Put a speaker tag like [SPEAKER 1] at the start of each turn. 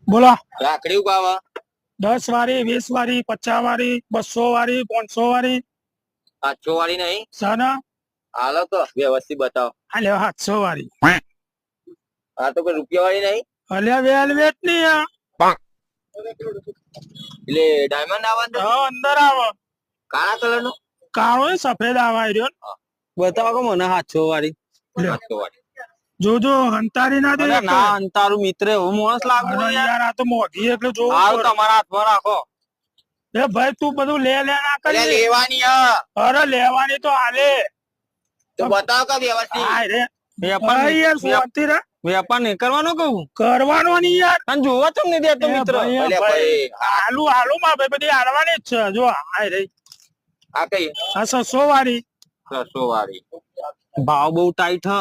[SPEAKER 1] બોલો
[SPEAKER 2] રાખડી ભાવ
[SPEAKER 1] 10 વાળી 20 વાળી 50 વાળી 200 વાળી 500 વાળી
[SPEAKER 2] 800 વાળી નહીં
[SPEAKER 1] સના
[SPEAKER 2] હાલો તો વ્યવસ્થિત બતાવો.
[SPEAKER 1] આ લે 700 વાળી
[SPEAKER 2] આ તો કોઈ રૂપિયા વાળી નહીં
[SPEAKER 1] અલ્યા વેલ્વેટ ની આ
[SPEAKER 2] એટલે ડાયમંડ આવે અંદર
[SPEAKER 1] હા અંદર આવે
[SPEAKER 2] કાળા કલર નો
[SPEAKER 1] કાળો ને સફેદ આવે રહ્યો
[SPEAKER 3] બતાવો કે મને 700 વાળી
[SPEAKER 2] 800 વાળી
[SPEAKER 1] જોજો હંતારી ના દે
[SPEAKER 3] અરે ના અંતારું મિત્ર એવો માણસ લાગુ
[SPEAKER 1] અરે
[SPEAKER 3] યાર
[SPEAKER 1] યાર આ તો મોઘી એટલે જોવું
[SPEAKER 3] હારું
[SPEAKER 1] પડે.
[SPEAKER 3] તમારા હાથમાં રાખો
[SPEAKER 1] એ ભાઈ તું બધું લે ના
[SPEAKER 2] એટલે
[SPEAKER 1] કરી
[SPEAKER 2] લેવાની
[SPEAKER 1] અરે લેવાની તો હાલે
[SPEAKER 2] તો બતાવો કે વ્યવસ્થિત
[SPEAKER 1] આ રે
[SPEAKER 3] વેપાર
[SPEAKER 1] ભાઈ યાર શાંતિ રે
[SPEAKER 3] વેપાર નહીં કરવાનો કહું
[SPEAKER 1] કરવાનો નહીં યાર
[SPEAKER 3] અને જોવા તો નહીં દેતો
[SPEAKER 1] એ
[SPEAKER 3] મિત્ર
[SPEAKER 1] ભાઈ,
[SPEAKER 2] ભલે
[SPEAKER 1] ભાઈ
[SPEAKER 2] ભાઈ
[SPEAKER 1] આલુ આલુ માં ભાઈ બધી હાલવાની જ છે જો આ રે
[SPEAKER 2] આ કઈ
[SPEAKER 1] આ 600 વાળી
[SPEAKER 2] 600 વાળી
[SPEAKER 3] ભાવ બહુ ટાઈટ હ